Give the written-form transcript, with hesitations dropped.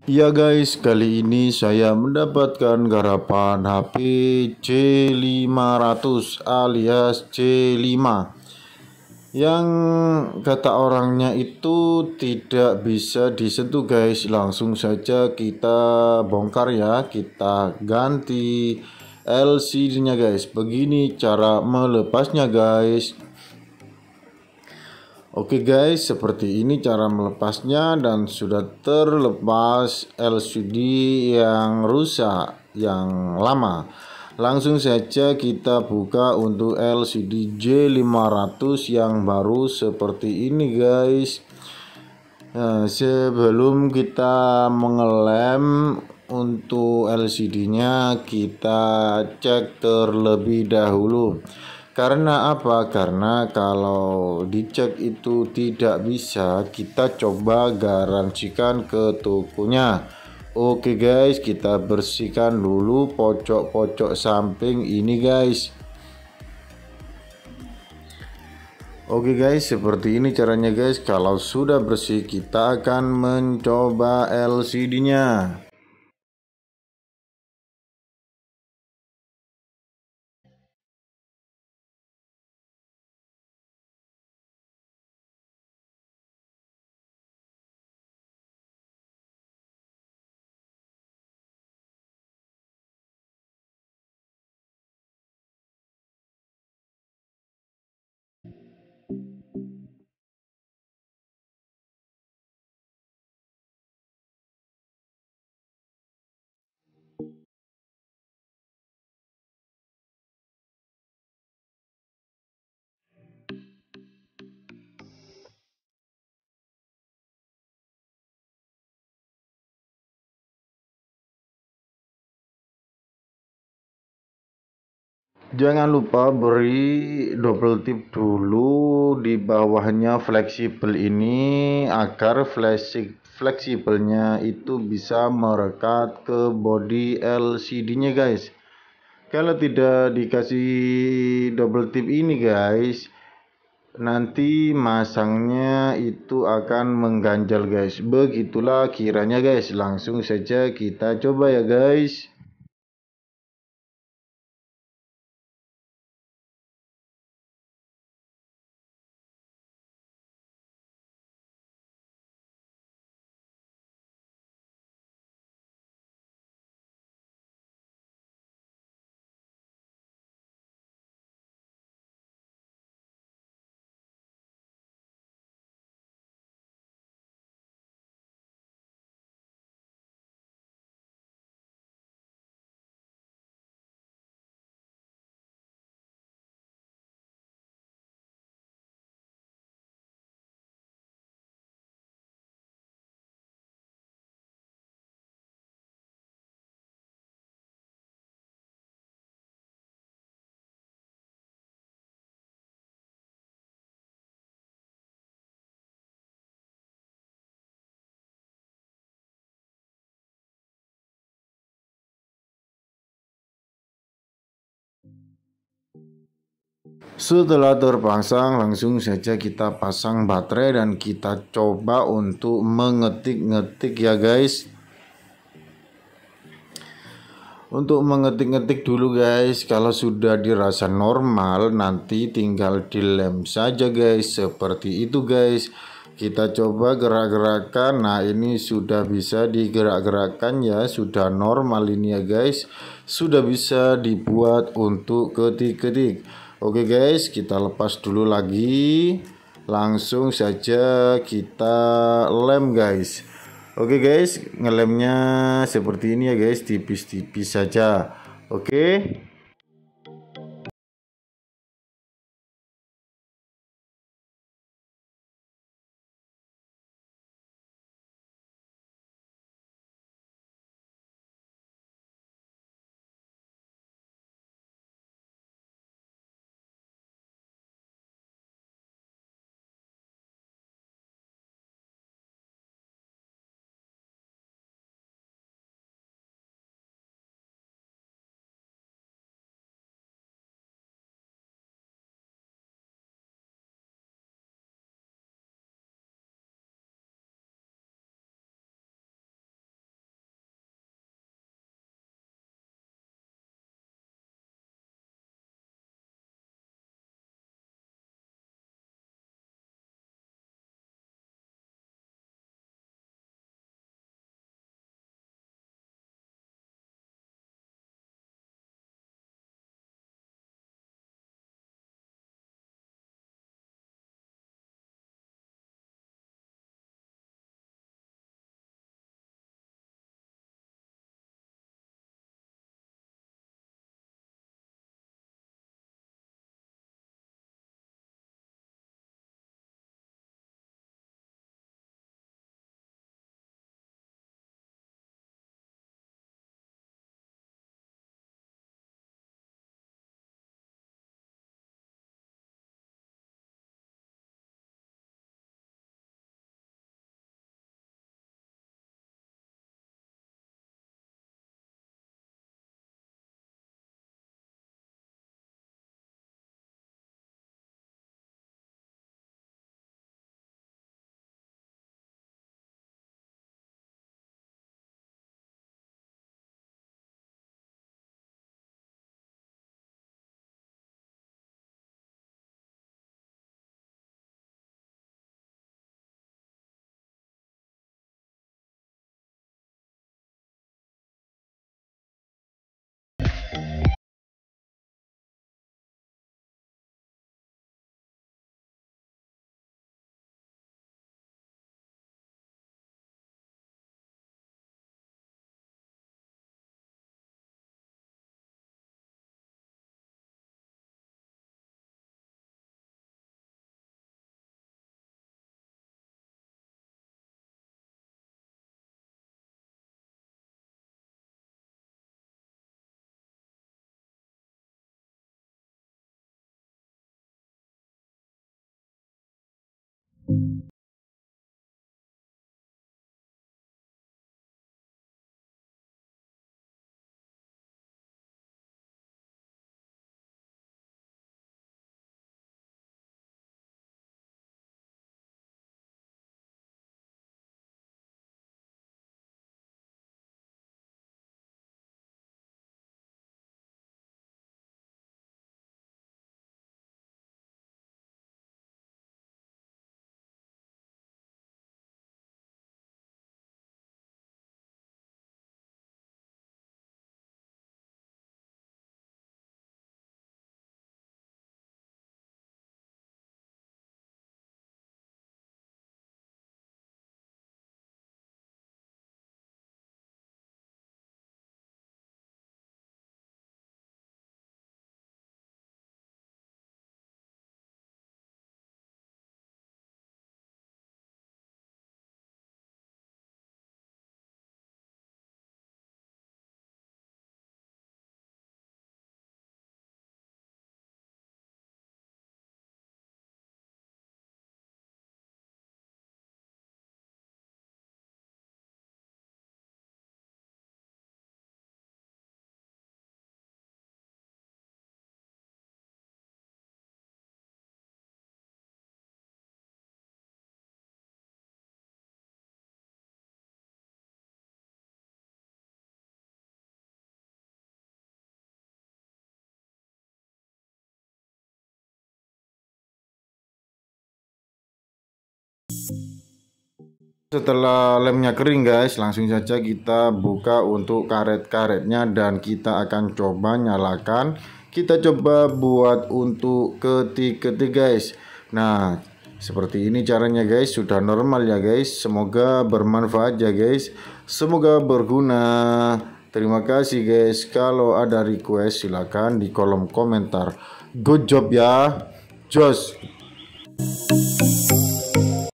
Ya guys, kali ini saya mendapatkan garapan HP C500 alias C5 yang kata orangnya itu tidak bisa disentuh guys. Langsung saja kita bongkar ya, kita ganti LCD nya guys. Begini cara melepasnya guys. Oke guys, seperti ini cara melepasnya dan sudah terlepas LCD yang rusak yang lama. Langsung saja kita buka untuk LCD J500 yang baru seperti ini guys. Nah, sebelum kita mengelem untuk LCD-nya, kita cek terlebih dahulu. Karena apa? Karena kalau dicek itu tidak bisa, kita coba garansikan ke tokonya. Oke guys, kita bersihkan dulu pojok-pojok samping ini guys. Oke guys, seperti ini caranya guys. Kalau sudah bersih, kita akan mencoba LCD-nya. Jangan lupa beri double tip dulu di bawahnya fleksibel ini agar fleksibelnya itu bisa merekat ke body LCD-nya guys. Kalau tidak dikasih double tip ini guys, nanti masangnya itu akan mengganjal guys. Begitulah kiranya guys. Langsung saja kita coba ya guys. Setelah terpasang, langsung saja kita pasang baterai dan kita coba untuk mengetik-ngetik ya guys. Untuk mengetik-ngetik dulu guys. Kalau sudah dirasa normal, nanti tinggal dilem saja guys. Seperti itu guys. Kita coba gerak-gerakan. Nah, ini sudah bisa digerak-gerakkan ya. Sudah normal ini ya guys. Sudah bisa dibuat untuk ketik-ketik. Oke guys, kita lepas dulu lagi. Langsung saja kita lem guys. Oke guys, ngelemnya seperti ini ya guys, tipis-tipis saja. Oke. Setelah lemnya kering guys, langsung saja kita buka untuk karet-karetnya dan kita akan coba nyalakan. Kita coba buat untuk ketik-ketik guys. Nah, seperti ini caranya guys, sudah normal ya guys. Semoga bermanfaat ya guys. Semoga berguna. Terima kasih guys. Kalau ada request silahkan di kolom komentar. Good job ya. Jos.